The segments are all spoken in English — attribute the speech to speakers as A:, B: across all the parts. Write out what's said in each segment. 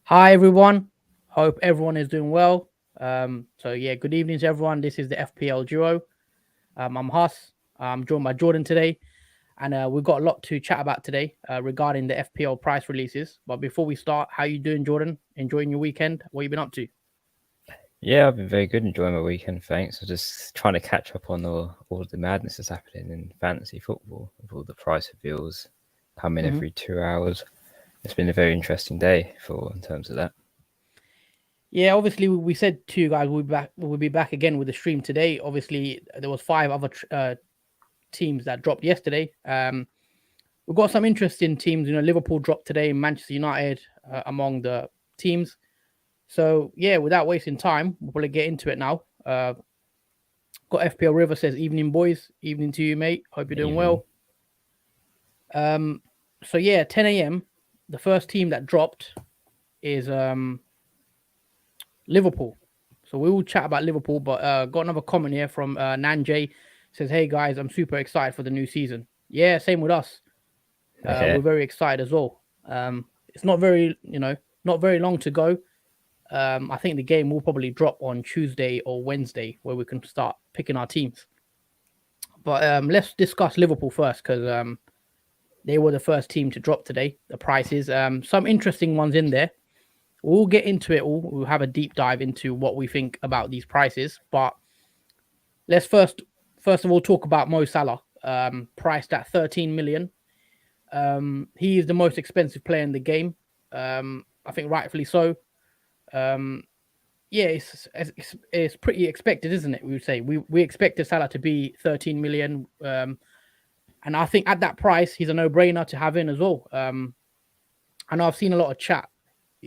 A: Hi everyone. Hope everyone is doing well. Good evening to everyone. This is the FPL Duo. I'm Huss. I'm joined by Jordan today, and we've got a lot to chat about today regarding the FPL price releases. But before we start, how you doing, Jordan? Enjoying your weekend? What you been up to?
B: Yeah, I've been very good enjoying my weekend, thanks. I'm just trying to catch up on all of the madness that's happening in fantasy football, with all the price reveals coming
A: hmm
B: every 2 hours. It's been a very interesting day for in terms of that.
A: Yeah, obviously we said to you guys we'll be back. We'll be back again with the stream today. Obviously, there was five other teams that dropped yesterday. We've got some interesting teams. Liverpool dropped today, Manchester United among the teams. So yeah, without wasting time, we'll probably get into it now. Got FPL River says evening boys, evening to you mate. Hope you're doing
B: Evening.
A: well. Um, so yeah, 10 a.m. The first team that dropped is Liverpool. So we will chat about Liverpool, but got another comment here from Nanjay says, "Hey guys, I'm super excited for the new season." Yeah, same with us.
B: Yeah,
A: We're very excited as well. It's not very, not very long to go. I think the game will probably drop on Tuesday or Wednesday, where we can start picking our teams. But let's discuss Liverpool first because they were the first team to drop today. The prices, some interesting ones in there. We'll get into it all. We'll have a deep dive into what we think about these prices. But let's first of all, talk about Mo Salah, priced at 13 million. He is the most expensive player in the game. I think rightfully so. Um, yeah, it's pretty expected, isn't it? We would say we expected Salah to be 13 million, and I think at that price, he's a no-brainer to have in as well. I know I've seen a lot of chat,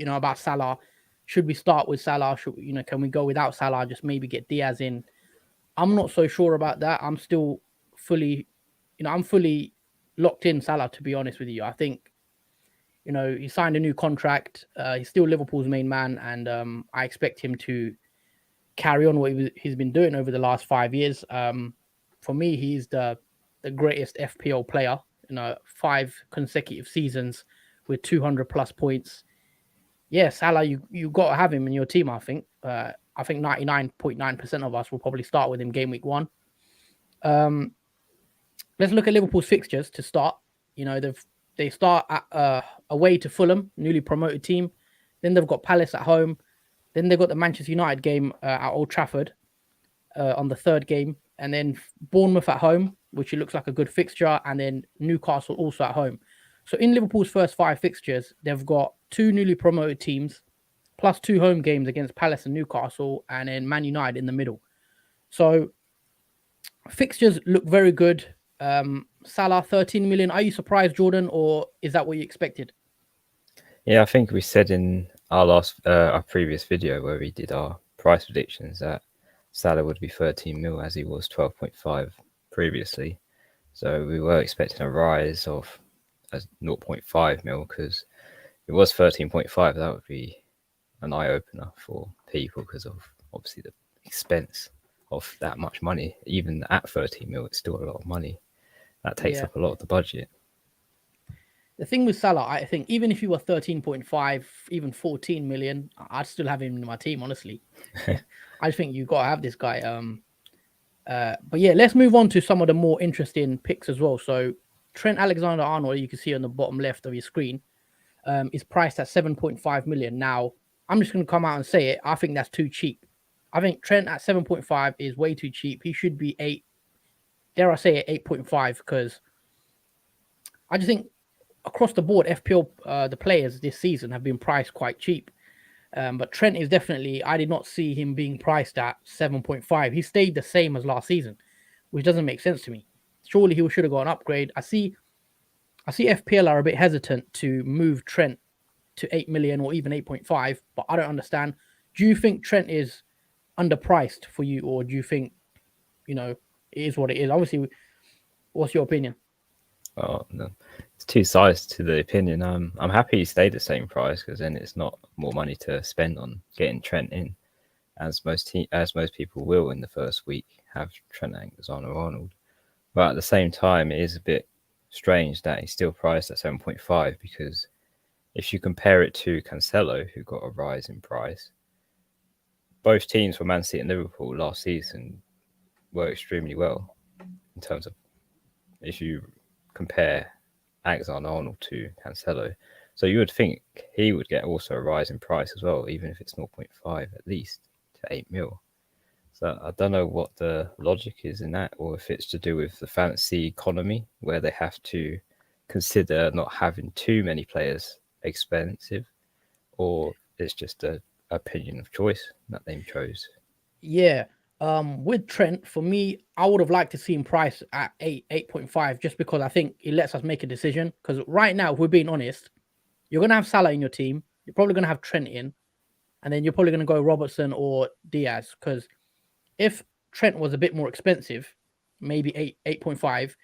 A: about Salah. Should we start with Salah? Can we go without Salah? Just maybe get Diaz in. I'm not so sure about that. I'm still fully, I'm fully locked in Salah. To be honest with you, I think he signed a new contract. He's still Liverpool's main man, and I expect him to carry on what he's been doing over the last 5 years. For me, he's the greatest FPL player. Five consecutive seasons with 200 plus points. Yeah, Salah, you got to have him in your team. I think 99.9% of us will probably start with him game week one. Um, let's look at Liverpool's fixtures to start. They start at away to Fulham, newly promoted team. Then they've got Palace at home. Then they've got the Manchester United game at Old Trafford on the third game, and then Bournemouth at home, which it looks like a good fixture, and then Newcastle also at home. So in Liverpool's first five fixtures, they've got two newly promoted teams, plus two home games against Palace and Newcastle, and then Man United in the middle. So fixtures look very good. Salah 13 million. Are you surprised, Jordan, or is that what you expected?
B: yeah. I think we said in our previous video where we did our price predictions that Salah would be 13 mil as he was 12.5 previously. So we were expecting a rise of a zero point 0.5 mil because it was 13.5. That would be an eye opener for people because of obviously the expense of that much money. Even at 30 mil, it's still a lot of money. That takes
A: Yeah.
B: up a lot of the budget.
A: The thing with Salah, I think even if he were 13.5, even 14 million, I'd still have him in my team, honestly. I just think you got to have this guy. But yeah, let's move on to some of the more interesting picks as well. So Trent Alexander-Arnold, you can see on the bottom left of your screen, is priced at 7.5 million. Now, I'm just going to come out and say it. I think that's too cheap. I think Trent at 7.5 is way too cheap. He should be 8, dare I say it, 8.5, because I just think across the board, FPL, the players this season have been priced quite cheap. But Trent is definitely, I did not see him being priced at 7.5. He stayed the same as last season, which doesn't make sense to me. Surely he should have got an upgrade. I see FPL are a bit hesitant to move Trent to 8 million or even 8.5, but I don't understand. Do you think Trent is underpriced for you, or do you think, it is what it is? Obviously, what's your opinion?
B: Well, no, it's two sides to the opinion. I'm happy he stayed the same price because then it's not more money to spend on getting Trent in, as most people will in the first week have Trent Alexander-Arnold. But at the same time, it is a bit strange that he's still priced at 7.5 because if you compare it to Cancelo, who got a rise in price, both teams for Man City and Liverpool last season were extremely well in terms of, if you compare Alexander-Arnold to Cancelo. So you would think he would get also a rise in price as well, even if it's 0.5 at least to 8 mil. So I don't know what the logic is in that, or if it's to do with the fantasy economy, where they have to consider not having too many players expensive, or it's just a opinion of choice that they chose.
A: Yeah. With Trent, for me, I would have liked to see him price at 8.5, just because I think it lets us make a decision. Because right now, if we're being honest, you're gonna have Salah in your team, you're probably gonna have Trent in, and then you're probably gonna go Robertson or Diaz. Because if Trent was a bit more expensive, maybe 8.5,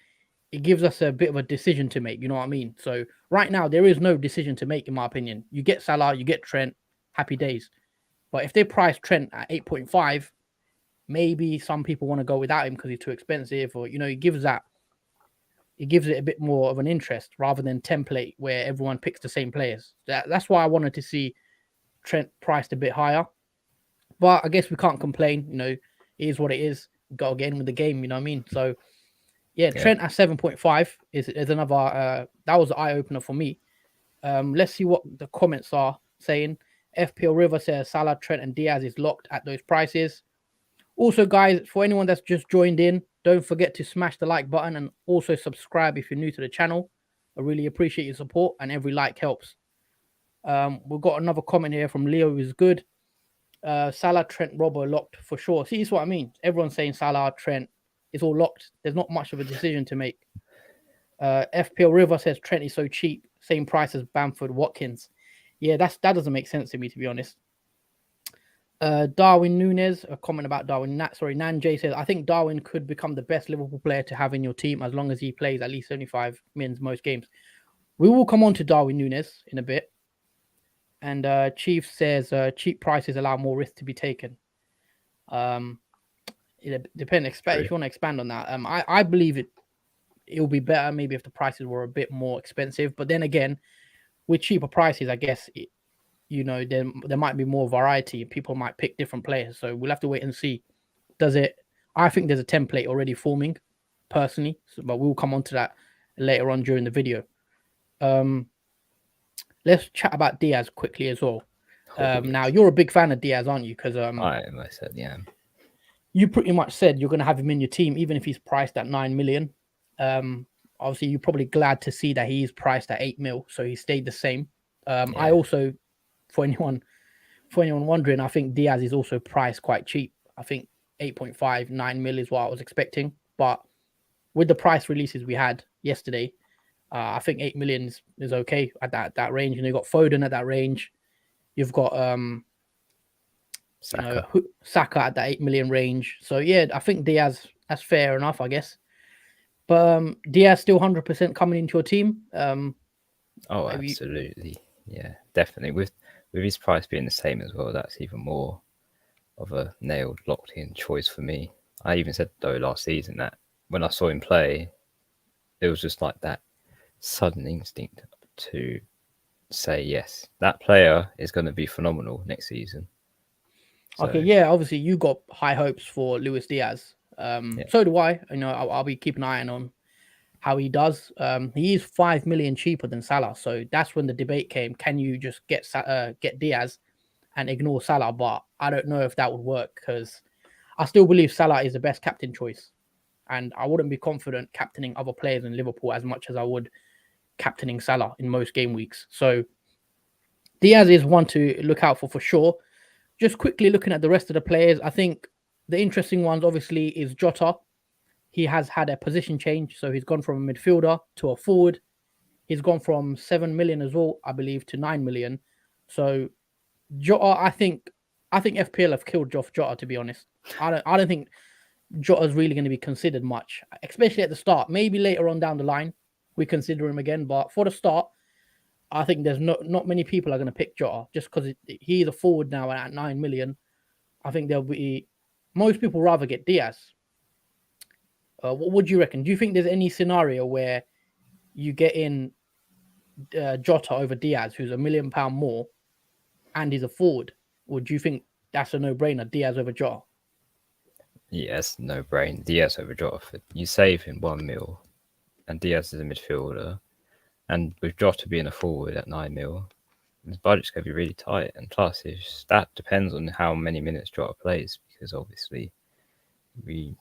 A: it gives us a bit of a decision to make. You know what I mean? So right now, there is no decision to make, in my opinion. You get Salah, you get Trent, happy days. But if they price Trent at 8.5, maybe some people want to go without him because he's too expensive, or it gives it a bit more of an interest rather than template where everyone picks the same players. That's why I wanted to see Trent priced a bit higher. But I guess we can't complain. It is what it is. Got to get in with the game. You know what I mean? So yeah, Trent at 7.5 is another. That was an eye opener for me. Let's see what the comments are saying. FPL River says Salah, Trent, and Diaz is locked at those prices. Also, guys, for anyone that's just joined in, don't forget to smash the like button and also subscribe if you're new to the channel. I really appreciate your support, and every like helps. We've got another comment here from Leo, who's good. Salah, Trent, Robbo locked for sure. See, this is what I mean. Everyone's saying Salah, Trent. It's all locked. There's not much of a decision to make. FPL River says Trent is so cheap, same price as Bamford, Watkins. Yeah, that doesn't make sense to me, to be honest. Darwin Nunes, a comment about Darwin. Nanjay says, I think Darwin could become the best Liverpool player to have in your team as long as he plays at least 75 minutes most games. We will come on to Darwin Nunes in a bit. And Chief says, cheap prices allow more risk to be taken. It depends. If you want to expand on that, I believe it'll be better maybe if the prices were a bit more expensive. But then again, with cheaper prices, I guess there might be more variety. People might pick different players. So we'll have to wait and see. I think there's a template already forming, personally, but we'll come on to that later on during the video. Let's chat about Diaz quickly as well. Now, you're a big fan of Diaz, aren't you? Because
B: I said, yeah.
A: You pretty much said you're going to have him in your team, even if he's priced at 9 million. Obviously, you're probably glad to see that he's priced at 8 mil, so he stayed the same. I also, for anyone wondering, I think Diaz is also priced quite cheap. I think 8.5, 9 mil is what I was expecting. But with the price releases we had yesterday, I think 8 million is okay at that range. And you've got Foden at that range. You've got Saka at that 8 million range. So yeah, I think Diaz, that's fair enough, I guess. But Diaz still 100% coming into your team.
B: Absolutely. Yeah, definitely. With his price being the same as well, that's even more of a nailed, locked in choice for me. I even said though last season that when I saw him play, it was just like that sudden instinct to say, yes, that player is going to be phenomenal next season.
A: So, okay, yeah, obviously you got high hopes for Luis Diaz. So do I. I'll be keeping an eye on how he does. He is 5 million cheaper than Salah, so that's when the debate came: can you just get Diaz and ignore Salah? But I don't know if that would work, because I still believe Salah is the best captain choice, and I wouldn't be confident captaining other players in Liverpool as much as I would captaining Salah in most game weeks. So Diaz is one to look out for sure. Just quickly looking at the rest of the players, I think the interesting ones obviously is Jota. He has had a position change, so he's gone from a midfielder to a forward. He's gone from 7 million as well, I believe, to 9 million. So Jota, I think FPL have killed Jota, to be honest. I don't think Jota's really going to be considered much, especially at the start. Maybe later on down the line we consider him again, but for the start, I think there's not many people are going to pick Jota just because he's a forward now at 9 million. I think most people rather get Diaz. What would you reckon? Do you think there's any scenario where you get in Jota over Diaz, who's £1 million more, and he's a forward, would you think that's a no-brainer? Diaz over Jota?
B: Yes, no brain. Diaz over Jota. You save him 1 mil, and Diaz is a midfielder, and with Jota being a forward at 9 mil, his budget's going to be really tight. And plus, that depends on how many minutes Jota plays, because obviously the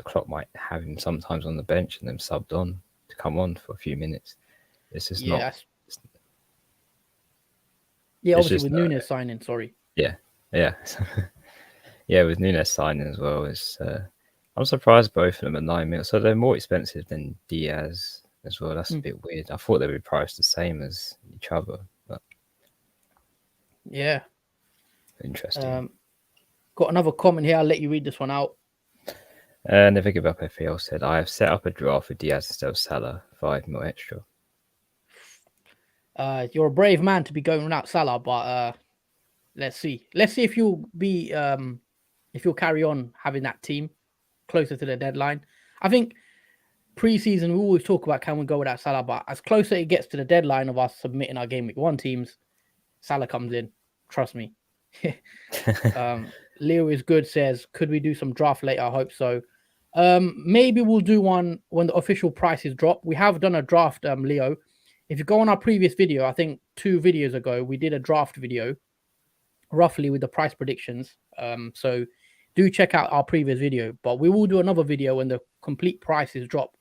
B: clock might have him sometimes on the bench and then subbed on to come on for a few minutes. It's just
A: Yeah,
B: not.
A: yeah.
B: It's
A: Obviously,
B: just
A: with Nunes signing, sorry.
B: yeah. Yeah, with Nunes signing as well, I'm surprised both of them are 9 mil. So they're more expensive than Diaz as well. That's a bit weird. I thought they would be priced the same as each other, but
A: Yeah.
B: interesting.
A: Got another comment here. I'll let you read this one out.
B: Never Give Up FPL said, I have set up a draft with Diaz instead of Salah, 5 mil extra.
A: You're a brave man to be going without Salah, but let's see. Let's see if you'll carry on having that team closer to the deadline. I think pre-season we always talk about can we go without Salah, but as closer it gets to the deadline of us submitting our game week 1 teams, Salah comes in. Trust me. Leo is good says, could we do some draft later? I hope so. Maybe we'll do one when the official prices drop. We have done a draft, Leo. If you go on our previous video, I think 2 videos ago, we did a draft video roughly with the price predictions. So do check out our previous video, but we will do another video when the complete prices drop,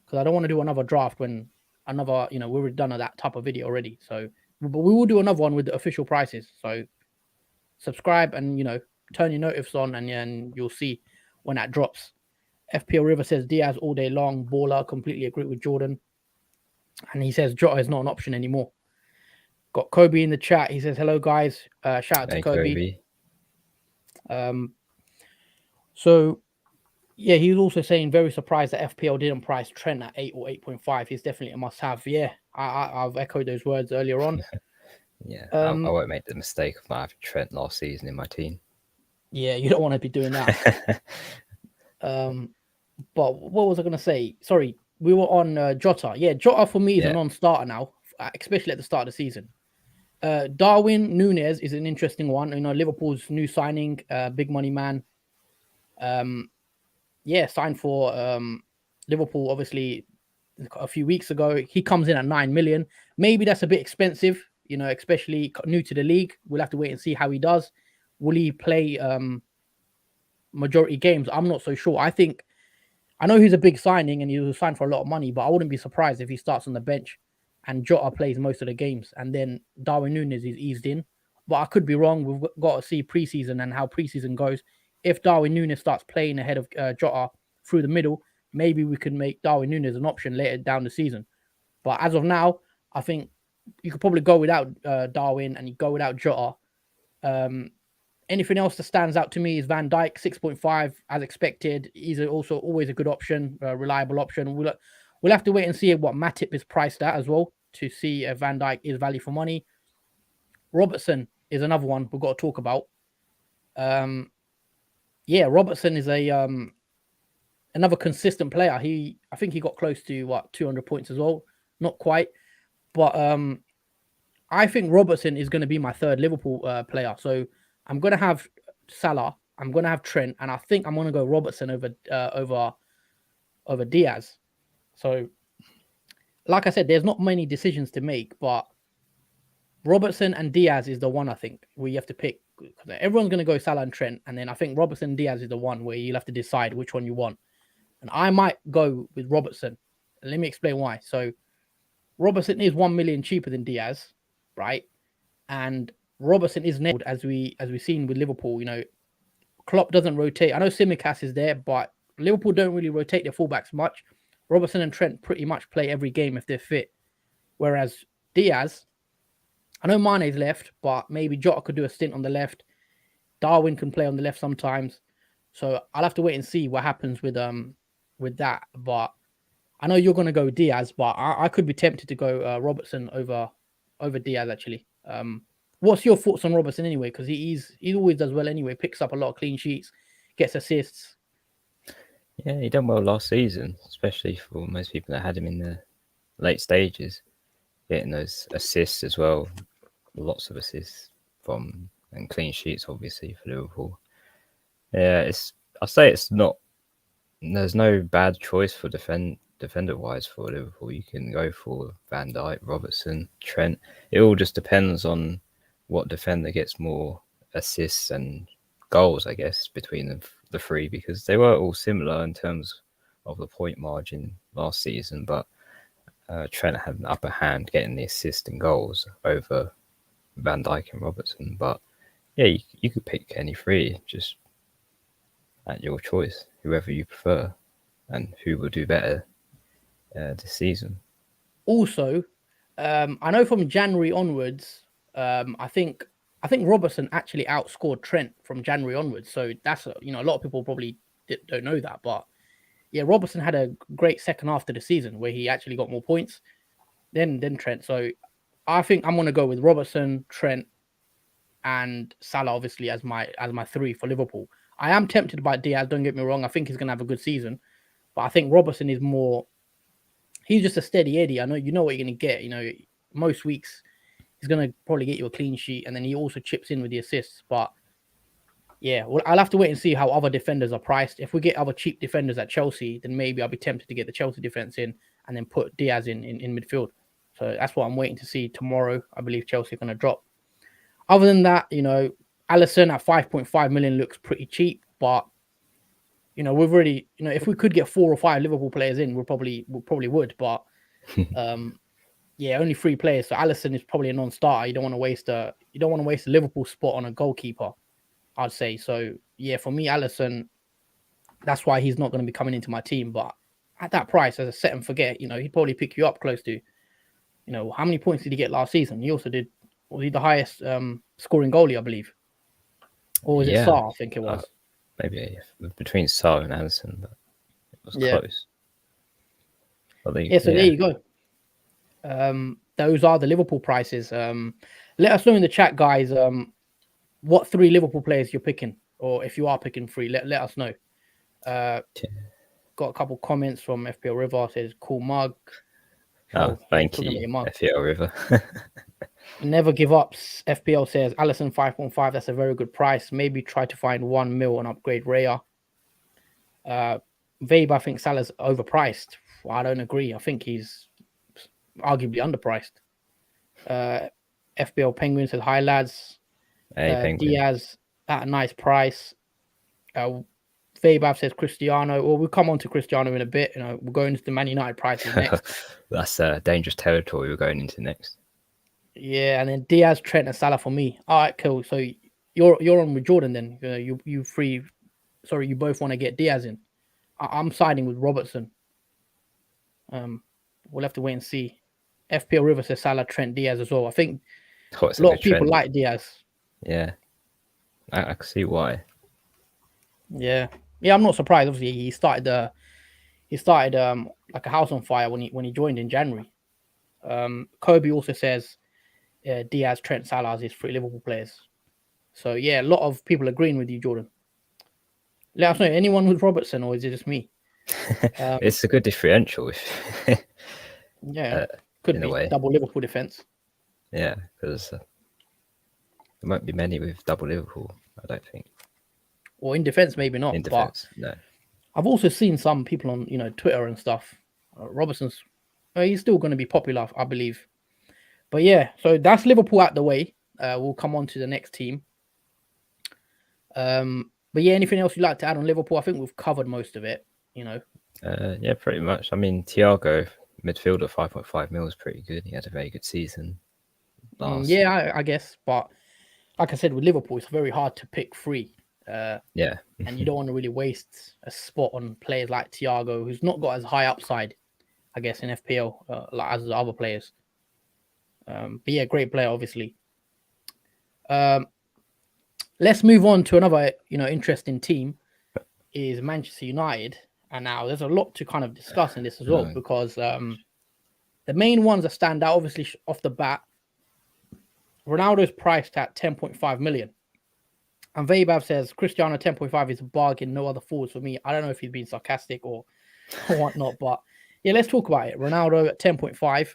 A: because I don't want to do another draft when another, we've already done that type of video already. So, but we will do another one with the official prices. So subscribe and, turn your notifs on, and you'll see when that drops. FPL River says Diaz all day long, baller. Completely agree with Jordan. And he says Jota is not an option anymore. Got Kobe in the chat. He says, hello, guys. Shout out to Kobe. So, yeah, he was also saying very surprised that FPL didn't price Trent at 8 or 8.5. He's definitely a must-have. Yeah, I've echoed those words earlier on.
B: Yeah, I won't make the mistake of not having Trent last season in my team.
A: Yeah, you don't want to be doing that. But what was I going to say? Sorry, we were on Jota. Yeah, Jota for me is a non-starter now, especially at the start of the season. Darwin Núñez is an interesting one. Liverpool's new signing, big money man. Signed for Liverpool, obviously, a few weeks ago. He comes in at 9 million. Maybe that's a bit expensive, especially new to the league. We'll have to wait and see how he does. Will he play majority games? I'm not so sure. I know he's a big signing and he was signed for a lot of money, but I wouldn't be surprised if he starts on the bench and Jota plays most of the games and then Darwin Núñez is eased in. But I could be wrong. We've got to see preseason and how preseason goes. If Darwin Núñez starts playing ahead of Jota through the middle, maybe we could make Darwin Núñez an option later down the season. But as of now, I think you could probably go without Darwin and you go without Jota. Anything else that stands out to me is Van Dijk, 6.5 as expected. He's also always a good option, a reliable option. We'll have to wait and see what Matip is priced at as well to see if Van Dijk is value for money. Robertson is another one we've got to talk about. Robertson is another consistent player. I think he got close to 200 points as well. Not quite, but I think Robertson is going to be my third Liverpool player. So I'm going to have Salah, I'm going to have Trent, and I think I'm going to go Robertson over Diaz. So, like I said, there's not many decisions to make, but Robertson and Diaz is the one I think where you have to pick. Everyone's going to go Salah and Trent, and then I think Robertson and Diaz is the one where you'll have to decide which one you want. And I might go with Robertson. Let me explain why. So, Robertson is 1 million cheaper than Diaz, right? And Robertson is nailed as we've seen with Liverpool. Klopp doesn't rotate. I know Tsimikas is there, but Liverpool don't really rotate their fullbacks much. Robertson and Trent pretty much play every game if they're fit. Whereas Diaz, I know Mane's left, but maybe Jota could do a stint on the left. Darwin can play on the left sometimes. So I'll have to wait and see what happens with that. But I know you're going to go Diaz, but I could be tempted to go Robertson over Diaz actually. What's your thoughts on Robertson anyway? Because he always does well anyway. Picks up a lot of clean sheets, gets assists.
B: Yeah, he done well last season, especially for most people that had him in the late stages. getting those assists as well. Lots of assists from and clean sheets, obviously, for Liverpool. Yeah, I say it's not. There's no bad choice for defender wise for Liverpool. You can go for Van Dijk, Robertson, Trent. It all just depends on what defender gets more assists and goals, I guess, between the three, because they were all similar in terms of the point margin last season. But Trent had an upper hand getting the assist and goals over Van Dijk and Robertson. But yeah, you could pick any three, just at your choice, whoever you prefer, and who will do better this season.
A: Also, I know from January onwards, I think Robertson actually outscored Trent from January onwards. So that's a lot of people probably don't know that, but yeah, Robertson had a great second half of the season where he actually got more points than Trent. So I think I'm gonna go with Robertson, Trent, and Salah obviously as my three for Liverpool. I am tempted by Diaz. Don't get me wrong. I think he's gonna have a good season, but I think Robertson is more. He's just a steady Eddie. I know what you're gonna get. Most weeks he's gonna probably get you a clean sheet, and then he also chips in with the assists. But yeah, well, I'll have to wait and see how other defenders are priced. If we get other cheap defenders at Chelsea, then maybe I'll be tempted to get the Chelsea defense in and then put Diaz in midfield. So that's what I'm waiting to see tomorrow. I believe Chelsea are going to drop. Other than that, Alisson at 5.5 million looks pretty cheap, but we've already, if we could get 4 or 5 Liverpool players in, we probably would. But yeah, only 3 players. So Alisson is probably a non-starter. You don't want to waste a Liverpool spot on a goalkeeper, I'd say. So yeah, for me, Alisson, that's why he's not going to be coming into my team. But at that price, as a set and forget, he'd probably pick you up close to, how many points did he get last season? He also did. Was he the highest scoring goalie, I believe? Or was it Sarr? I think it was.
B: Maybe between Sarr and Alisson, but it was close.
A: Yeah, so there you go. Those are the Liverpool prices. Let us know in the chat, guys, what 3 Liverpool players you're picking, or if you are picking 3, let us know. Got a couple comments from FPL River. Says cool mug.
B: Thank you, FPL River.
A: Never give up. FPL says Alisson 5.5. That's a very good price. Maybe try to find 1 mil and upgrade Raya. Vabe, I think Salah's overpriced. I don't agree. I think he's arguably underpriced. FPL Penguin says hi lads. Diaz at a nice price. Vabe says Cristiano. Well, we'll come on to Cristiano in a bit. We're going into the Man United prices next.
B: That's dangerous territory we're going into next.
A: Yeah, and then Diaz, Trent, and Salah for me. All right, cool. So you're on with Jordan then. You free. Sorry, you both want to get Diaz in. I'm siding with Robertson. We'll have to wait and see. FPL River says Salah, Trent, Diaz as well. I think a lot of people like Diaz.
B: Yeah, I can see why.
A: Yeah, I'm not surprised. Obviously, he started like a house on fire when he joined in January. Kobe also says Diaz, Trent, Salah as his 3 Liverpool players. So yeah, a lot of people agreeing with you, Jordan. Let us know, anyone with Robertson, or is it just me?
B: It's a good differential.
A: Yeah, could be a double Liverpool defense.
B: Yeah, because there won't be many with double Liverpool, I don't think.
A: Or in defense, maybe not.
B: In defense, no.
A: I've also seen some people on Twitter and stuff. Robertson's he's still going to be popular, I believe. But yeah, so that's Liverpool out the way. We'll come on to the next team. But yeah, anything else you'd like to add on Liverpool? I think we've covered most of it.
B: Yeah, pretty much. I mean, Thiago, midfielder, 5.5 mil is pretty good. He had a very good season.
A: Yeah, I guess. But like I said, with Liverpool, it's very hard to pick 3.
B: Yeah.
A: And you don't want to really waste a spot on players like Thiago, who's not got as high upside, I guess, in FPL as the other players. But yeah, great player, obviously. Let's move on to another, interesting team is Manchester United. And now there's a lot to kind of discuss in this as well, because the main ones that stand out, obviously, off the bat, Ronaldo's priced at 10.5 million. And Vabav says Cristiano 10.5 is a bargain, no other forwards for me. I don't know if he's being sarcastic or whatnot, but yeah, let's talk about it. Ronaldo at 10.5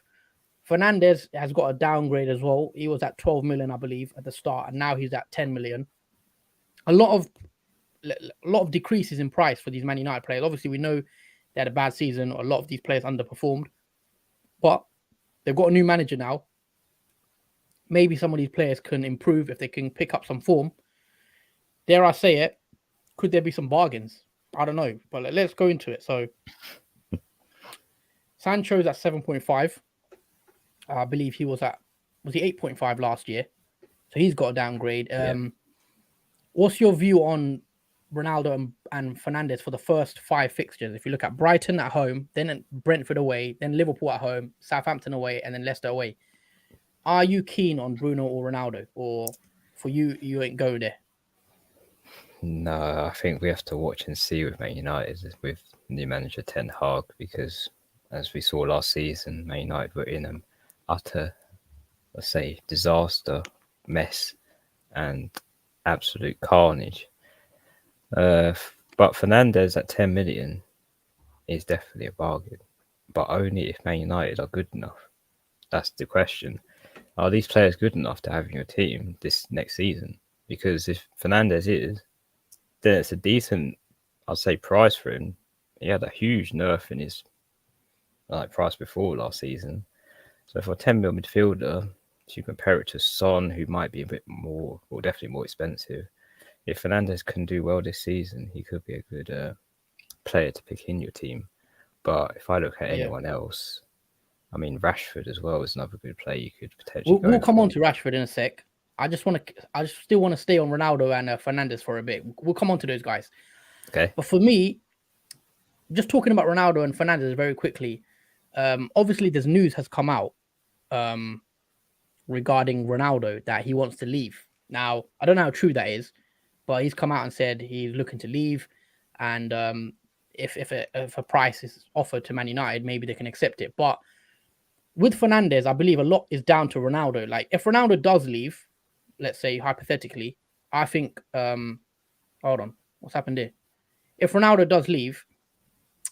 A: Fernandez has got a downgrade as well. He was at 12 million, I believe, at the start, and now he's at 10 million. A lot of decreases in price for these Man United players. Obviously, we know they had a bad season. A lot of these players underperformed, but they've got a new manager now. Maybe some of these players can improve if they can pick up some form. Dare I say it? Could there be some bargains? I don't know, but let's go into it. So, Sancho's at 7.5. I believe he was he 8.5 last year? So he's got a downgrade. What's your view on Ronaldo and Fernandez for the first 5 fixtures? If you look at Brighton at home, then Brentford away, then Liverpool at home, Southampton away, and then Leicester away. Are you keen on Bruno or Ronaldo? Or for you ain't go there?
B: No, I think we have to watch and see with Man United with new manager Ten Hag, because as we saw last season, Man United were in an utter, let's say, disaster, mess, and absolute carnage. But Fernandez at 10 million is definitely a bargain, but only if Man United are good enough. That's the question. Are these players good enough to have in your team this next season? Because if Fernandez is, then it's a decent, I'd say, price for him. He had a huge nerf in his price before last season. So for a 10 mil midfielder, you compare it to Son, who might be a bit more, or definitely more expensive. If Fernandez can do well this season, he could be a good player to pick in your team. But if I look at anyone else, I mean, Rashford as well is another good player you could potentially.
A: We'll come on to Rashford in a sec. I just still want to stay on Ronaldo and Fernandez for a bit. We'll come on to those guys.
B: Okay.
A: But for me, just talking about Ronaldo and Fernandez very quickly. Obviously, there's news has come out regarding Ronaldo that he wants to leave. Now, I don't know how true that is, but he's come out and said he's looking to leave, and if a price is offered to Man United, maybe they can accept it. But with Fernandez, I believe a lot is down to Ronaldo. Like, if Ronaldo does leave, let's say hypothetically, I think hold on, what's happened here? If Ronaldo does leave,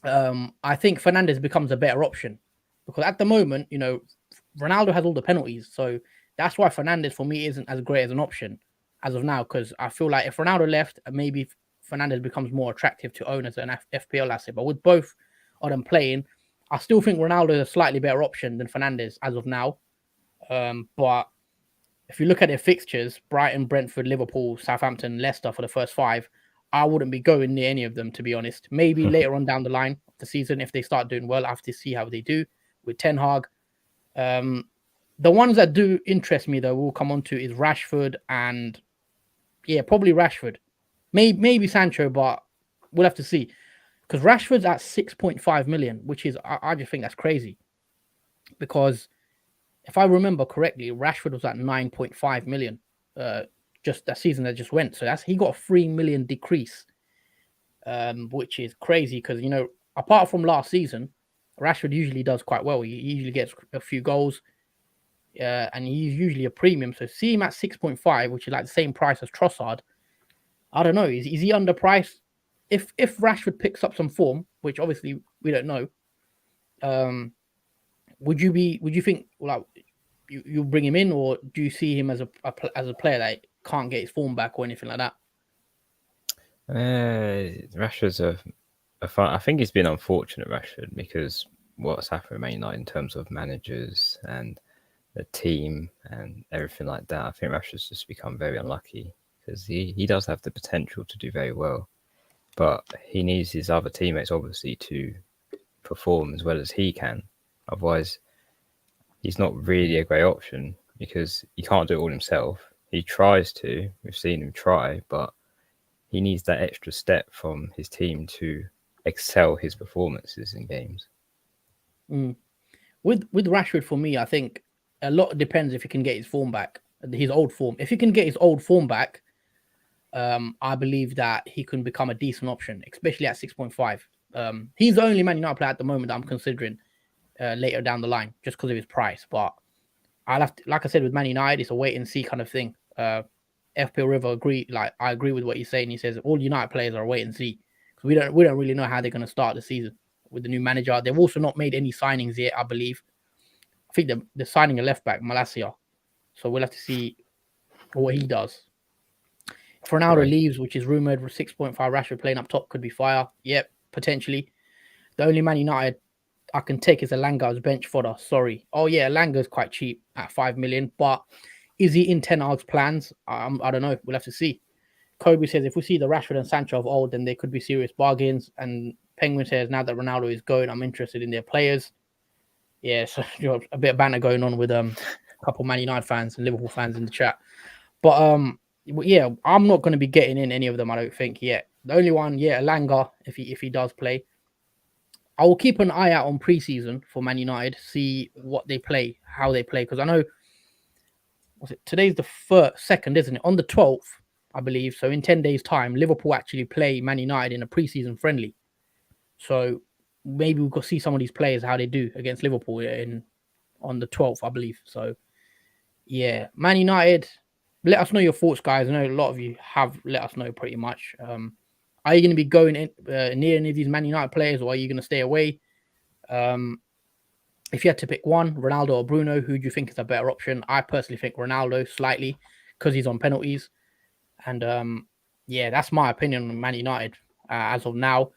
A: I think Fernandez becomes a better option, because at the moment, you know, Ronaldo has all the penalties, so that's why Fernandez for me isn't as great as an option as of now. Because I feel like if Ronaldo left, maybe Fernandez becomes more attractive to own as an FPL asset. But with both of them playing, I still think Ronaldo is a slightly better option than Fernandez as of now. But if you look at their fixtures, Brighton, Brentford, Liverpool, Southampton, Leicester for the first 5, I wouldn't be going near any of them, to be honest. Maybe later on down the line of the season, if they start doing well, I have to see how they do with Ten Hag. The ones that do interest me, though, we'll come on to is Rashford and, probably Rashford. Maybe Sancho, but we'll have to see. Because Rashford's at 6.5 million, which is, I just think that's crazy. Because if I remember correctly, Rashford was at 9.5 million just that season that just went. So he got a 3 million decrease, which is crazy because, you know, apart from last season, Rashford usually does quite well. He usually gets a few goals, and he's usually a premium. So see him at 6.5, which is like the same price as Trossard. I don't know. Is he underpriced? If Rashford picks up some form, which obviously we don't know, would you think like you bring him in, or do you see him as a player that can't get his form back or anything like that?
B: Rashford's a fun. I think it's been unfortunate, Rashford, because what's happened with Man United in terms of managers and the team and everything like that. I think Rashford's just become very unlucky, because he does have the potential to do very well, but he needs his other teammates obviously to perform as well as he can. Otherwise, he's not really a great option, because he can't do it all himself. He tries to. We've seen him try, but he needs that extra step from his team to excel his performances in games.
A: With Rashford, for me, I think a lot depends if he can get his form back, his old form. If he can get his old form back, I believe that he can become a decent option, especially at 6.5. He's the only Man United player at the moment that I'm considering later down the line, just because of his price. But I'll have to, like I said, with Man United, it's a wait and see kind of thing. FPL River I agree with what he's saying. He says all United players are a wait and see, because we don't really know how they're going to start the season with the new manager. They've also not made any signings yet, I believe. I think they're signing a left back, Malacia. So we'll have to see what he does. If Ronaldo leaves, which is rumored, with 6.5 Rashford playing up top could be fire. Yep, potentially. The only Man United I can take is Elanga as bench fodder. Sorry. Oh yeah, Elanga's quite cheap at 5 million, but is he in Ten Hag's plans? I don't know. We'll have to see. Kobe says if we see the Rashford and Sancho of old, then they could be serious bargains. And Penguin says now that Ronaldo is going, I'm interested in their players. Yeah, so a bit of banter going on with a couple Man United fans and Liverpool fans in the chat. But yeah, I'm not going to be getting in any of them. I don't think yet. The only one, yeah, Elanga, if he does play. I will keep an eye out on preseason for Man United, see what they play, how they play, because I know today's the second, isn't it? On the 12th, I believe. So in 10 days' time, Liverpool actually play Man United in a preseason friendly. So maybe we'll go see some of these players how they do against Liverpool on the 12th, I believe. So yeah, Man United. Let us know your thoughts, guys. I know a lot of you have let us know pretty much. Are you going to be going in, near any of these Man United players, or are you going to stay away? If you had to pick one, Ronaldo or Bruno, who do you think is a better option? I personally think Ronaldo slightly because he's on penalties. And yeah, that's my opinion on Man United as of now.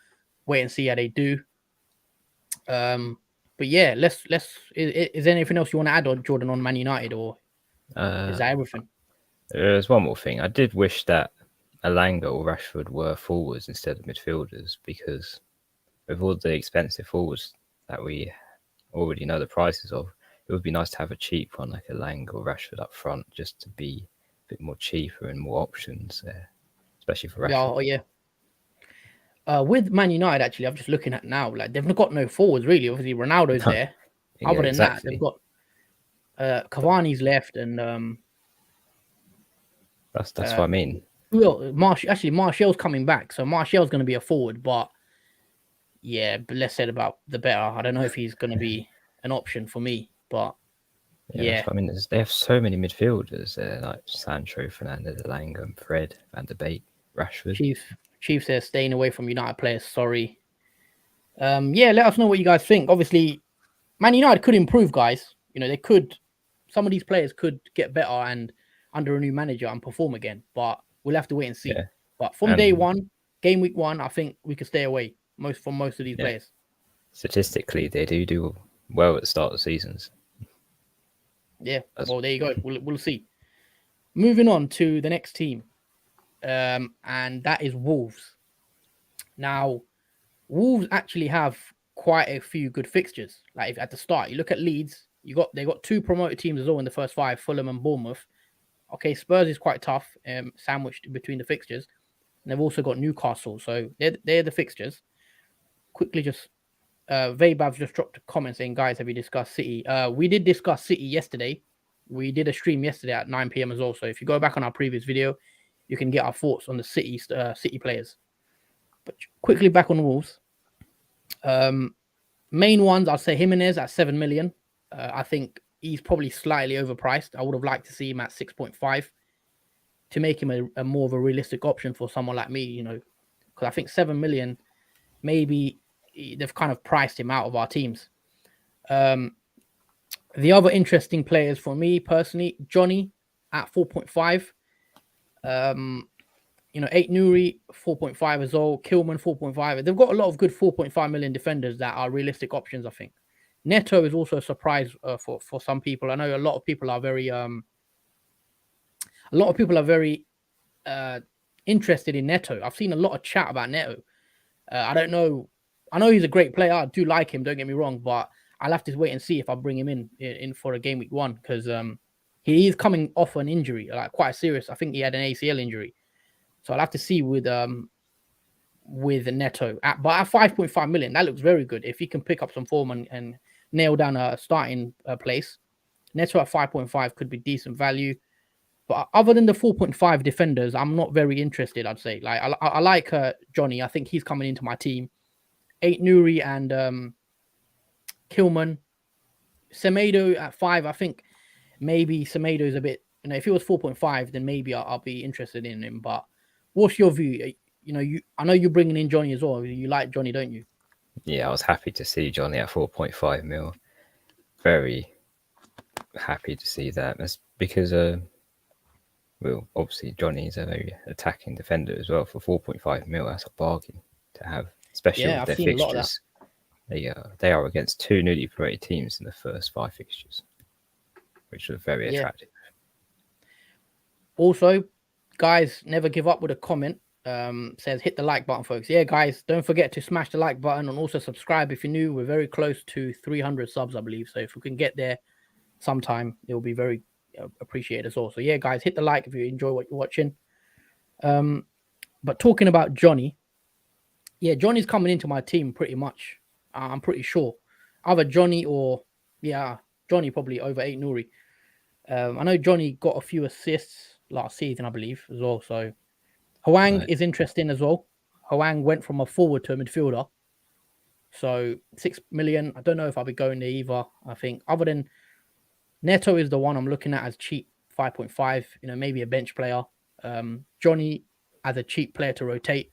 A: Wait and see how they do. But yeah, let's. Is there anything else you want to add on Jordan on Man United, or is that everything?
B: There's one more thing. I did wish that Elanga or Rashford were forwards instead of midfielders, because with all the expensive forwards that we already know the prices of, it would be nice to have a cheap one like Elanga or Rashford up front, just to be a bit more cheaper and more options there, especially for Rashford.
A: Yeah, oh yeah. With Man United, actually, I'm just looking at now. Like they've got no forwards really. Obviously, Ronaldo's there.
B: Yeah,
A: Other than
B: exactly.
A: that, they've got Cavani's left, and
B: that's what I mean.
A: Well, Martial's coming back, so Martial's going to be a forward. But yeah, but less said about the better. I don't know if he's going to be an option for me, but yeah.
B: That's what I mean. They have so many midfielders like Sancho, Fernandes, Elanga, and Fred, Van der Beek, Rashford.
A: Chief says staying away from United players. Sorry. Yeah, let us know what you guys think. Obviously, Man United could improve, guys. You know, they could. Some of these players could get better and under a new manager and perform again. But we'll have to wait and see. Yeah. But from day one, game week one, I think we could stay away from most of these players.
B: Statistically, they do well at the start of seasons.
A: Yeah. Well, there you go. We'll see. Moving on to the next team. And that is Wolves. Now, Wolves actually have quite a few good fixtures. Like at the start, you look at Leeds, they got two promoted teams as well in the first five, Fulham and Bournemouth. Okay, Spurs is quite tough, sandwiched between the fixtures. And they've also got Newcastle, so they're the fixtures. Quickly, just Vabav's just dropped a comment saying, "Guys, have you discussed City?" We did discuss City yesterday. We did a stream yesterday at 9 p.m. as well. So if you go back on our previous video, you can get our thoughts on the City players. But quickly back on Wolves. Main ones, I'll say Jimenez at 7 million. I think he's probably slightly overpriced. I would have liked to see him at 6.5 to make him a more of a realistic option for someone like me, you know, because I think 7 million, maybe they've kind of priced him out of our teams. The other interesting players for me personally, Johnny at 4.5. You know, 8 Nuri, 4.5 as well. Kilman, 4.5. They've got a lot of good 4.5 million defenders that are realistic options, I think. Neto is also a surprise for some people. I know a lot of people are very interested in Neto. I've seen a lot of chat about Neto. I don't know. I know he's a great player. I do like him. Don't get me wrong, but I'll have to wait and see if I bring him in for a game week one, because he is coming off an injury, like quite serious. I think he had an ACL injury, so I'll have to see with Neto. But at 5.5 million, that looks very good. If he can pick up some form and nail down a starting place, Neto at 5.5 could be decent value. But other than the 4.5 defenders, I'm not very interested, I'd say. Like I like Johnny. I think he's coming into my team. 8 Nuri and Kilman. Semedo at 5. I think maybe Semedo is a bit, you know, if he was 4.5, then maybe I'll be interested in him. But what's your view? You know, I know you're bringing in Johnny as well. You like Johnny, don't you?
B: Yeah, I was happy to see Johnny at 4.5 mil. Very, happy to see that. That's because well, obviously Johnny's a very attacking defender as well. For 4.5 mil, that's a bargain to have, especially
A: Yeah,
B: with
A: I've
B: their
A: seen a lot of that.
B: fixtures. They are against 2 newly promoted teams in the first 5 fixtures, which was very
A: Yeah.
B: attractive.
A: Also, guys, never give up with a comment. Says hit the like button, folks. Yeah, guys, don't forget to smash the like button and also subscribe if you're new. We're very close to 300 subs, I believe. So if we can get there sometime, it will be very appreciated as well. So yeah, guys, hit the like if you enjoy what you're watching. But talking about Johnny, yeah, Johnny's coming into my team pretty much. I'm pretty sure. Either Johnny or yeah, Johnny probably over 8 Nuri. I know Johnny got a few assists last season, I believe, as well. So Hwang
B: Right.
A: is interesting as well. Hwang went from a forward to a midfielder. So 6 million. I don't know if I'll be going there either. I think other than Neto is the one I'm looking at as cheap, 5.5, maybe a bench player. Johnny as a cheap player to rotate.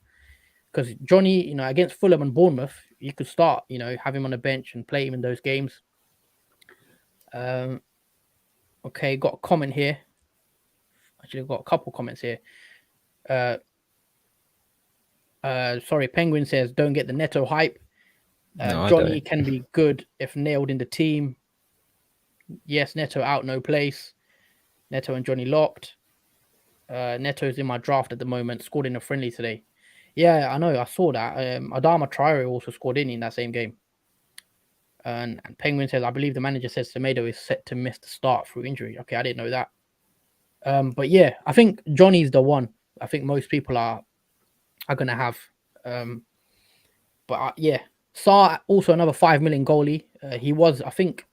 A: Because Johnny, against Fulham and Bournemouth, you could start, have him on the bench and play him in those games. Okay, got a comment here. Actually, I've got a couple comments here. Sorry, Penguin says, don't get the Neto hype.
B: No, I
A: Johnny
B: don't.
A: can be good if nailed in the team. Yes, Neto out, no place. Neto and Johnny locked. Neto's in my draft at the moment, scored in a friendly today. Yeah, I know, I saw that. Adama Traore also scored in that same game. And Penguin says, I believe the manager says Semedo is set to miss the start through injury. Okay, I didn't know that. But yeah, I think Johnny's the one. I think most people are going to have. But yeah, Saar also another 5 million goalie. He was, I think,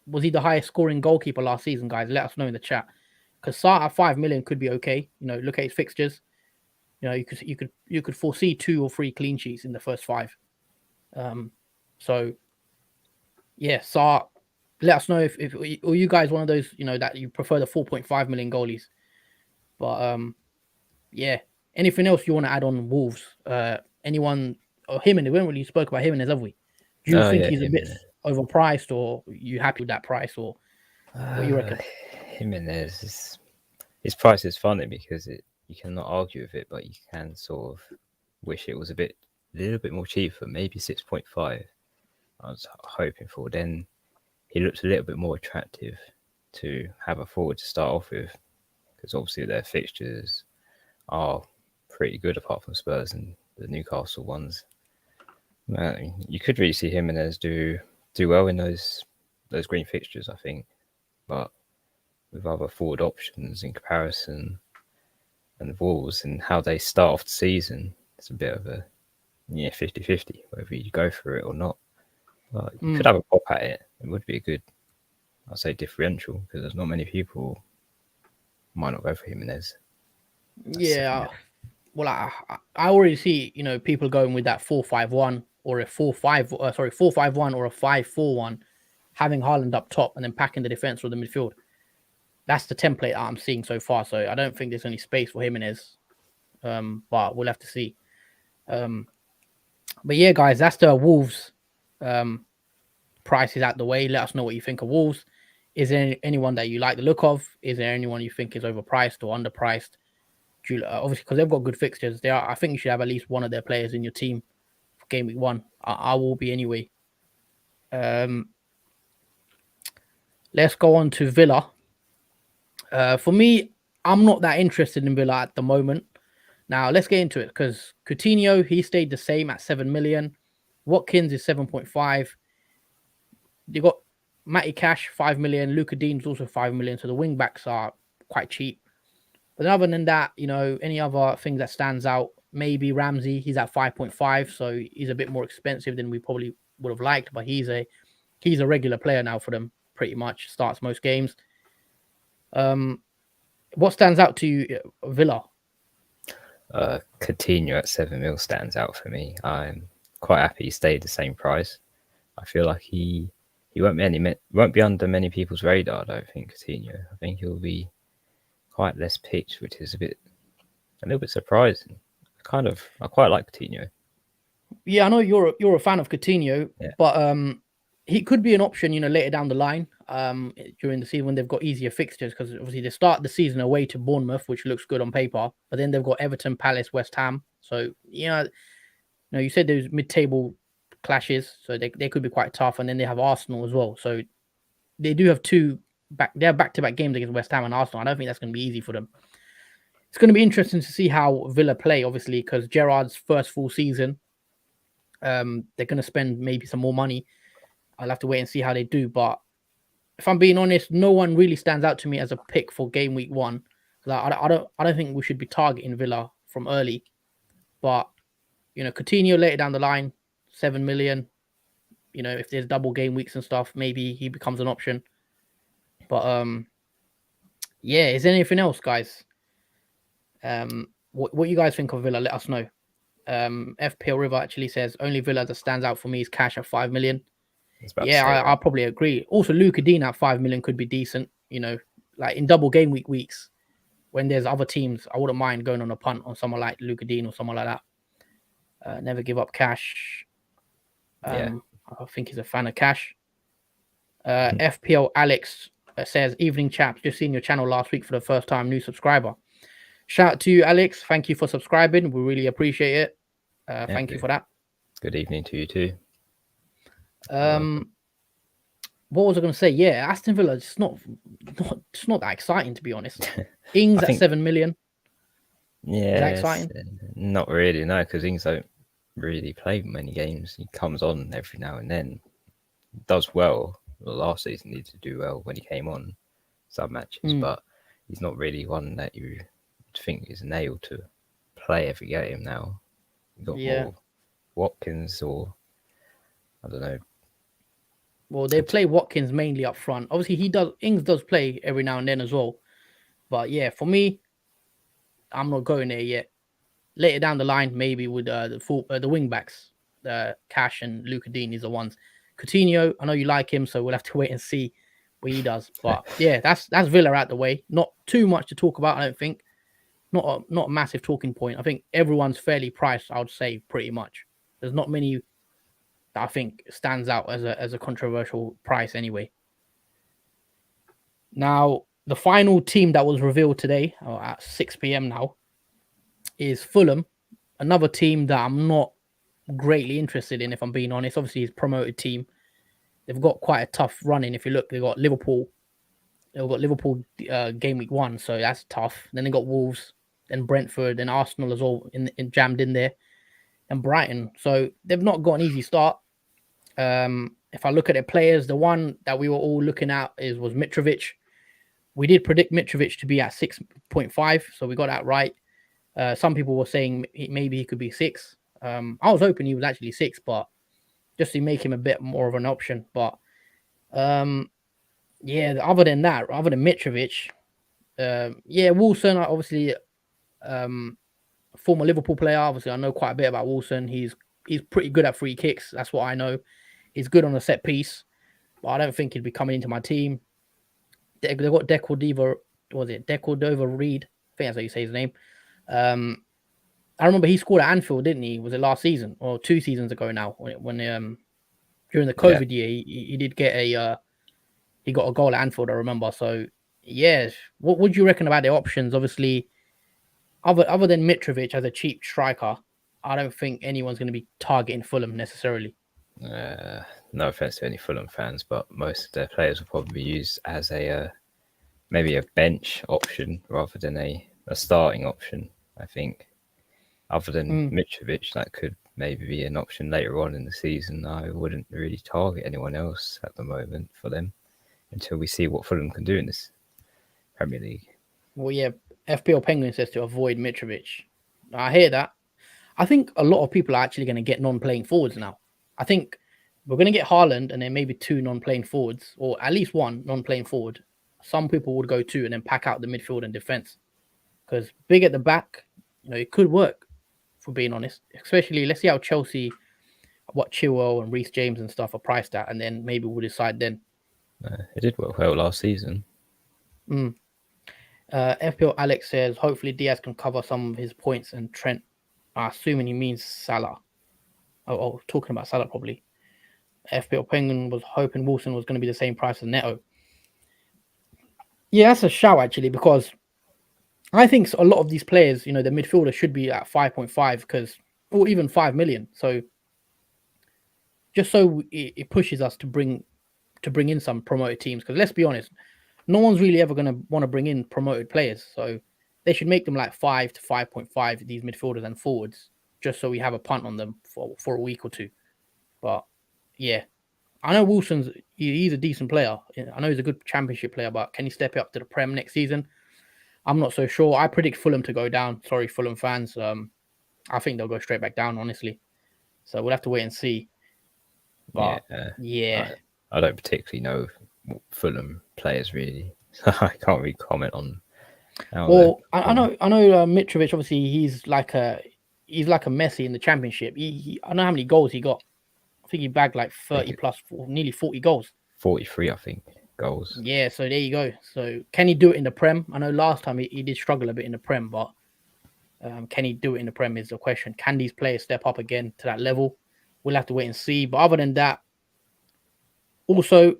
A: was he the highest scoring goalkeeper last season, guys? Let us know in the chat. Because Saar at 5 million could be okay. Look at his fixtures. You could foresee 2 or 3 clean sheets in the first 5. So yeah, Saar. Let us know if or you guys one of those that you prefer the 4.5 million goalies. But yeah. Anything else you want to add on Wolves? Anyone or Jimenez? We haven't really spoke about Jimenez, have we? Do you
B: Oh
A: think
B: yeah,
A: he's a bit overpriced, or you happy with that price, or what you reckon?
B: Jimenez. His price is funny because you cannot argue with it, but you can sort of wish it was a little bit more cheaper, maybe 6.5. I was hoping for. Then he looks a little bit more attractive to have a forward to start off with, because obviously their fixtures are pretty good apart from Spurs and the Newcastle ones. You could really see Jimenez do well in those green fixtures, I think, but with other forward options in comparison and the Wolves and how they start off the season, it's a bit of a 50-50 whether you go for it or not. But you could have a pop at it. It would be a good, I'd say, differential, because there's not many people might not go for Jimenez.
A: Yeah, well, I already see people going with that 4-5-1 or a 4-5-1 or a 5-4-1, having Haaland up top and then packing the defense or the midfield. That's the template that I'm seeing so far. So I don't think there's any space for Jimenez. But we'll have to see. But yeah, guys, that's the Wolves prices out the way. Let us know what you think of Wolves. Is there anyone that you like the look of? Is there anyone you think is overpriced or underpriced? Obviously, because they've got good fixtures, I think you should have at least one of their players in your team for game week 1. I will be anyway. Let's go on to Villa. For me, I'm not that interested in Villa at the moment. Now, let's get into it, because Coutinho, he stayed the same at 7 million. Watkins is 7.5. You got Matty Cash, 5 million. Luka Dean's also 5 million. So the wing backs are quite cheap. But other than that, any other thing that stands out, maybe Ramsey, he's at 5.5. So he's a bit more expensive than we probably would have liked. But he's a regular player now for them, pretty much. Starts most games. What stands out to you, Villa?
B: Coutinho at 7 mil stands out for me. I'm quite happy he stayed the same price. I feel like he won't be under many people's radar. I don't think Coutinho. I think he'll be quite less picked, which is a little bit surprising. I quite like Coutinho.
A: Yeah, I know you're a fan of Coutinho,
B: Yeah.
A: but he could be an option, later down the line, during the season when they've got easier fixtures, because obviously they start the season away to Bournemouth, which looks good on paper, but then they've got Everton, Palace, West Ham. So you said there's mid-table clashes, so they could be quite tough, and then they have Arsenal as well. So they do have they have back-to-back games against West Ham and Arsenal. I don't think that's going to be easy for them. It's going to be interesting to see how Villa play, obviously, because Gerrard's first full season. They're going to spend maybe some more money. I'll have to wait and see how they do. But if I'm being honest, no one really stands out to me as a pick for game week 1. Like, I don't think we should be targeting Villa from early. But Coutinho later down the line, 7 million. If there's double game weeks and stuff, maybe he becomes an option. But yeah, is there anything else, guys? What you guys think of Villa? Let us know. FPL River actually says only Villa that stands out for me is Cash at 5 million. Yeah, I'll probably agree. Also, Luka Dean at 5 million could be decent. Like in double game weeks when there's other teams, I wouldn't mind going on a punt on someone like Luka Dean or someone like that. Never give up Cash. I think he's a fan of Cash. FPL Alex says, evening chaps, just seen your channel last week for the first time, new subscriber. Shout out to you, Alex. Thank you for subscribing. We really appreciate it. Thank you for that.
B: Good evening to you too.
A: What was I going to say? Yeah, Aston Villa is not that exciting, to be honest. Ings at 7 million.
B: Yeah,
A: is that exciting?
B: Not really, no, because Ings don't really play many games. He comes on every now and then, does well. Last season he did do well when he came on some matches, but he's not really one that you think is nailed to play every game now. You've got more Watkins, or I don't know.
A: Well, they play Watkins mainly up front. Obviously, Ings does play every now and then as well. But yeah, for me, I'm not going there yet. Later down the line, maybe with the wing backs, Cash and Luka Dean is the ones. Coutinho, I know you like him, so we'll have to wait and see what he does. But yeah, that's Villa out the way. Not too much to talk about, I don't think. Not a massive talking point. I think everyone's fairly priced, I would say, pretty much. There's not many that I think stands out as a controversial price anyway. Now, the final team that was revealed today at 6 p.m. now is Fulham, another team that I'm not greatly interested in, if I'm being honest. Obviously, it's a promoted team. They've got quite a tough run-in. If you look, they've got Liverpool. Game week 1, so that's tough. Then they got Wolves, then Brentford, then Arsenal as well jammed in there, and Brighton. So they've not got an easy start. If I look at their players, the one that we were all looking at was Mitrovic. We did predict Mitrovic to be at 6.5, so we got that right. Some people were saying maybe he could be 6. I was hoping he was actually 6, but just to make him a bit more of an option. But yeah, other than that, other than Mitrovic, Wilson, obviously, former Liverpool player. Obviously, I know quite a bit about Wilson. He's pretty good at free kicks. That's what I know. He's good on a set piece, but I don't think he'd be coming into my team. They got Decordova Reed. I think that's how you say his name. I remember he scored at Anfield, didn't he? Was it last season or 2 seasons ago now? When during the COVID year, he did get he got a goal at Anfield, I remember. So yeah, what would you reckon about their options? Obviously, other than Mitrovic as a cheap striker, I don't think anyone's going to be targeting Fulham necessarily.
B: No offense to any Fulham fans, but most of their players will probably be used as maybe a bench option rather than a starting option. I think, other than Mitrovic, that could maybe be an option later on in the season. I wouldn't really target anyone else at the moment for them until we see what Fulham can do in this Premier League.
A: Well, yeah, FPL Penguin says to avoid Mitrovic. I hear that. I think a lot of people are actually going to get non-playing forwards now. I think we're going to get Haaland and then maybe 2 non-playing forwards, or at least 1 non-playing forward. Some people would go 2 and then pack out the midfield and defense. Because big at the back, it could work, for being honest. Especially, let's see how Chelsea, what Chilwell and Reece James and stuff are priced at, and then maybe we'll decide then.
B: It did work well last season.
A: FPL Alex says, hopefully Diaz can cover some of his points and Trent. Assuming he means Salah. Oh, talking about Salah probably. FPL Penguin was hoping Wilson was going to be the same price as Neto. Yeah, that's a shout actually, because I think a lot of these players, the midfielder should be at 5.5 because, or even 5 million. So just so it pushes us to bring in some promoted teams. Because let's be honest, no one's really ever going to want to bring in promoted players. So they should make them like 5 to 5.5, these midfielders and forwards, just so we have a punt on them for a week or two. But yeah, I know he's a decent player. I know he's a good championship player, but can he step up to the Prem next season? I'm not so sure. I predict Fulham to go down. Sorry, Fulham fans. I think they'll go straight back down, honestly. So we'll have to wait and see. But yeah.
B: I don't particularly know Fulham players really. I can't really comment on.
A: Well, I know Mitrovic. Obviously, he's like a Messi in the championship. I know how many goals he got. I think he bagged like 30 plus, nearly 40 goals.
B: 43, I think, goals.
A: Yeah, so there you go. So can he do it in the Prem? I know last time he did struggle a bit in the Prem, but can he do it in the Prem is the question. Can these players step up again to that level? We'll have to wait and see. But other than that, also,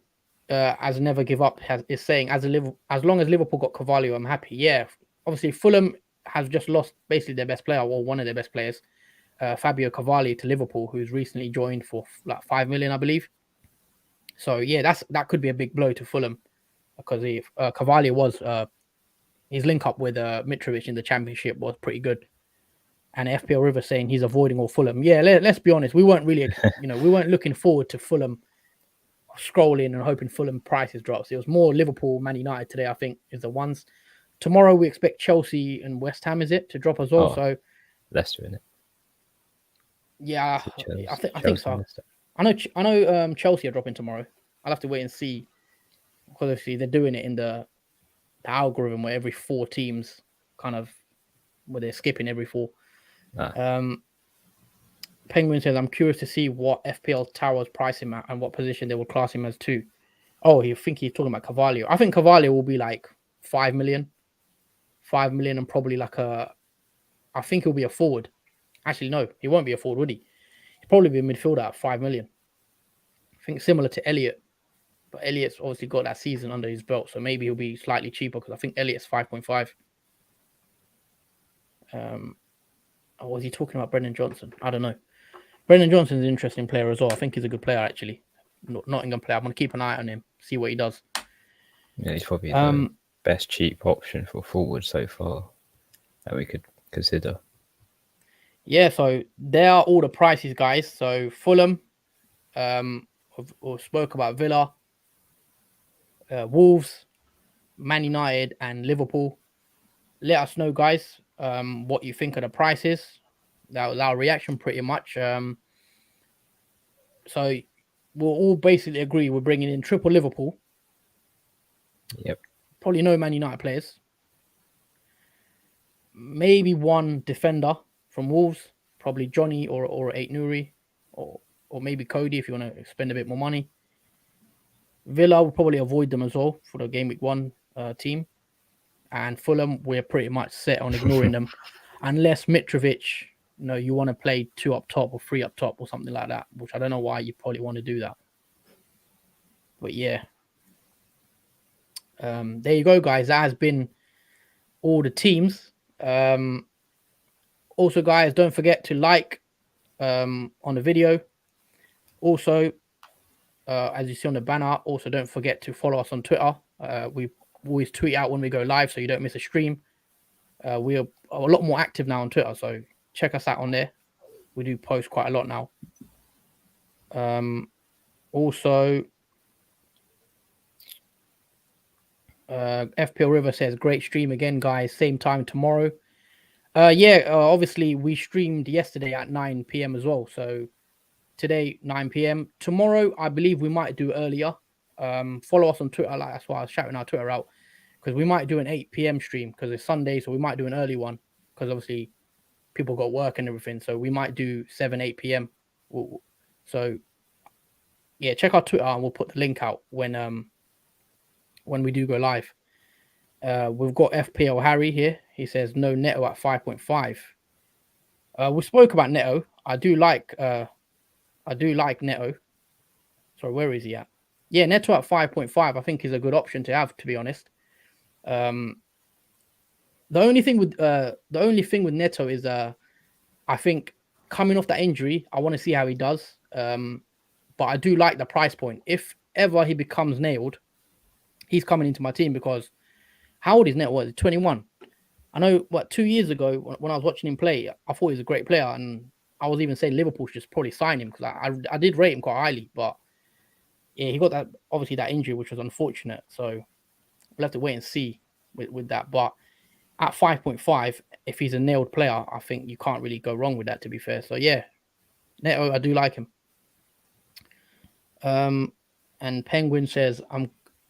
A: as Never Give Up is saying, as long as Liverpool got Carvalho, I'm happy. Yeah, obviously Fulham has just lost basically their best player, or one of their best players, Fabio Carvalho, to Liverpool, who's recently joined for like 5 million, I believe. So yeah, that could be a big blow to Fulham, because Carvalho was his link up with Mitrovic in the Championship was pretty good. And FPL River saying he's avoiding all Fulham. Yeah, let's be honest, we weren't really, we weren't looking forward to Fulham scrolling and hoping Fulham prices drops. It was more Liverpool, Man United today, I think, is the ones. Tomorrow we expect Chelsea and West Ham, is it, to drop as well? So
B: Leicester, in it.
A: Yeah, I think so. I know Chelsea are dropping tomorrow. I'll have to wait and see, because obviously they're doing it in the algorithm where every 4 teams where they're skipping every 4. Penguin says, I'm curious to see what FPL Towers price him at and what position they will class him as too. Oh, you think he's talking about Carvalho? I think Carvalho will be like 5 million. 5 million and probably I think he'll be a forward. Actually, no, he won't be a forward, would he? He'll probably be a midfielder at 5 million. I think similar to Elliot. But Elliot's obviously got that season under his belt, so maybe he'll be slightly cheaper, because I think Elliot's 5.5. Or was he talking about Brendan Johnson? I don't know. Brendan Johnson's an interesting player as well. I think he's a good player, actually. Nottingham player. I'm going to keep an eye on him, see what he does.
B: Yeah, he's probably the best cheap option for forward so far that we could consider.
A: Yeah, so there are all the prices, guys. So Fulham, we spoke about Villa, Wolves, Man United, and Liverpool. Let us know, guys, what you think of the prices. That was our reaction, pretty much. So we'll all basically agree we're bringing in triple Liverpool.
B: Yep.
A: Probably no Man United players. Maybe one defender from Wolves, probably Johnny or Ait Nouri, or maybe Cody if you want to spend a bit more money. Villa will probably avoid them as well for the game week 1 team. And Fulham, we're pretty much set on ignoring them, unless Mitrovic, you want to play 2 up top or 3 up top or something like that, which I don't know why you probably want to do that. But yeah. There you go, guys. That has been all the teams. Also, guys, don't forget to like on the video. Also, as you see on the banner, also don't forget to follow us on Twitter. We always tweet out when we go live, so you don't miss a stream. We are a lot more active now on Twitter, so check us out on there. We do post quite a lot now. Also, FPL River says, great stream again, guys. Same time tomorrow. Obviously, we streamed yesterday at 9 p.m. as well. So today, 9 p.m. Tomorrow, I believe we might do earlier. Follow us on Twitter. That's why I was shouting our Twitter out, because we might do an 8 p.m. stream, because it's Sunday. So we might do an early one, because obviously people got work and everything. So we might do 7, 8 p.m. So yeah, check our Twitter and we'll put the link out when we do go live. We've got FPL Harry here. He says no Neto at 5.5. We spoke about Neto. I do like Neto. Sorry, where is he at? Yeah, Neto at 5.5, I think is a good option to have, to be honest. The only thing with Neto is I think coming off that injury, I want to see how he does. But I do like the price point. If ever he becomes nailed, he's coming into my team because how old is Neto? Was 21? I know 2 years ago when I was watching him play, I thought he was a great player, and I was even saying Liverpool should just probably sign him because I did rate him quite highly, but yeah, he got that injury, which was unfortunate. So we'll have to wait and see with that. But at 5.5, if he's a nailed player, I think you can't really go wrong with that, to be fair. So yeah, Neto, I do like him. And Penguin says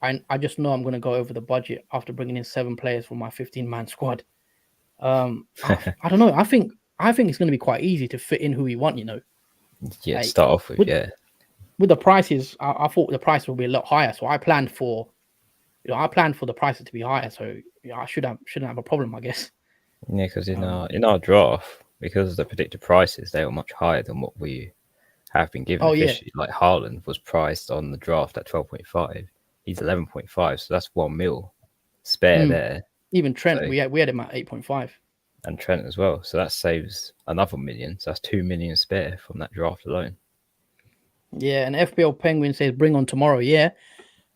A: I just know I'm going to go over the budget after bringing in 7 players for my 15-man squad. I don't know. I think it's going to be quite easy to fit in who we want.
B: Yeah,
A: like,
B: start off with
A: with the prices. I thought the price will be a lot higher, so I planned for the prices to be higher. So I shouldn't have a problem, I guess.
B: Yeah, because in our draft, because the predicted prices, they were much higher than what we have been given officially. Like Haaland was priced on the draft at 12.5. He's 11.5, so that's 1 mil spare there.
A: Even Trent, so, we had him at 8.5.
B: And Trent as well. So that saves another million. So that's 2 million spare from that draft alone.
A: Yeah, and FPL Penguin says bring on tomorrow. Yeah.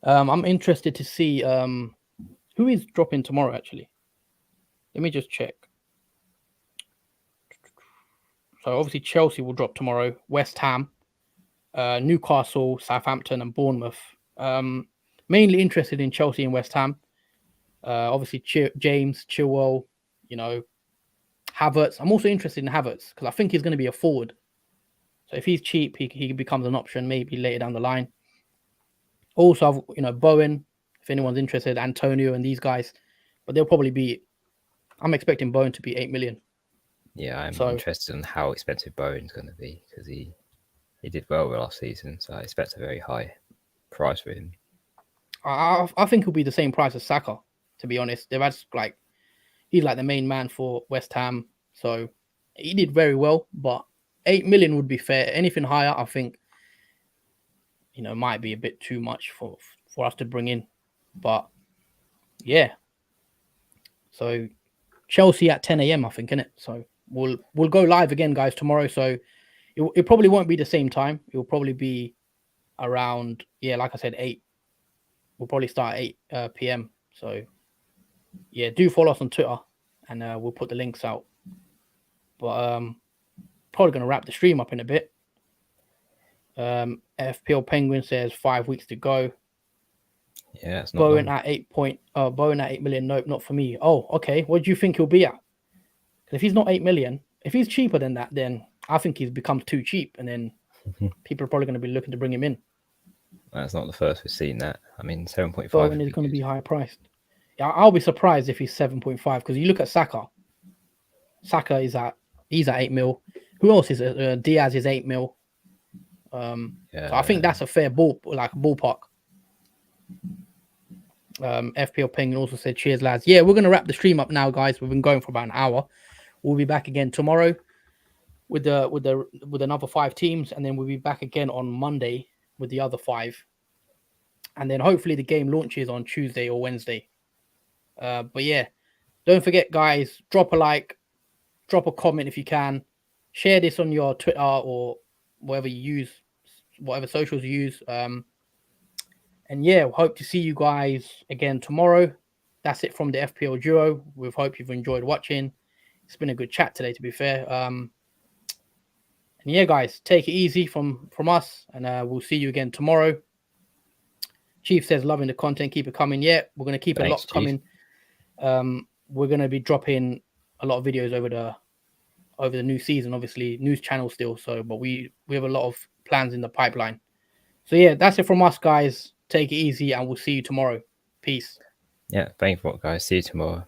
A: I'm interested to see who is dropping tomorrow, actually. Let me just check. So obviously Chelsea will drop tomorrow, West Ham, Newcastle, Southampton, and Bournemouth. Mainly interested in Chelsea and West Ham. Obviously James, Chilwell, Havertz. I'm also interested in Havertz because I think he's going to be a forward. So if he's cheap, he becomes an option maybe later down the line. Also, Bowen, if anyone's interested, Antonio and these guys, but they'll probably be. I'm expecting Bowen to be 8 million.
B: Yeah, I'm interested in how expensive Bowen's going to be because he did well last season, so I expect a very high price for him.
A: I think he'll be the same price as Saka, to be honest. They've had he's like the main man for West Ham, so he did very well. But 8 million would be fair. Anything higher, I think, might be a bit too much for us to bring in. But yeah, so Chelsea at 10 a.m. I think, innit? So we'll go live again, guys, tomorrow. So it probably won't be the same time. It will probably be around, like I said, 8. We'll probably start at 8 p.m. So yeah, do follow us on Twitter, and we'll put the links out. But probably going to wrap the stream up in a bit. FPL Penguin says 5 weeks to go.
B: Yeah, it's not
A: Bowen
B: long.
A: at 8 million. Nope, not for me. Oh, okay. What do you think he'll be at? If he's not 8 million, if he's cheaper than that, then I think he's become too cheap, and then people are probably going to be looking to bring him in.
B: That's not the first we've seen that. I mean, 7.5.
A: Bowen is going to be high priced. Yeah, I'll be surprised if he's 7.5 because you look at Saka. Saka he's at 8 mil. Who else is it? Diaz is 8 mil. So I think that's a fair ballpark. FPL Penguin also said, "Cheers, lads." Yeah, we're gonna wrap the stream up now, guys. We've been going for about an hour. We'll be back again tomorrow with another 5 teams, and then we'll be back again on Monday with the other 5, and then hopefully the game launches on Tuesday or Wednesday. But yeah, don't forget, guys, drop a like, drop a comment if you can, share this on your Twitter or whatever you use, whatever socials you use. And yeah, hope to see you guys again tomorrow. That's it from the FPL Duo. We hope you've enjoyed watching. It's been a good chat today, to be fair. And yeah, guys, take it easy from us, and we'll see you again tomorrow. Chief says, loving the content, keep it coming. Yeah, we're going to keep a lot coming. We're going to be dropping a lot of videos over the new season, obviously, news channel still. So, but we have a lot of plans in the pipeline. So yeah, that's it from us, guys. Take it easy, and we'll see you tomorrow. Peace.
B: Yeah, thank you, guys. See you tomorrow.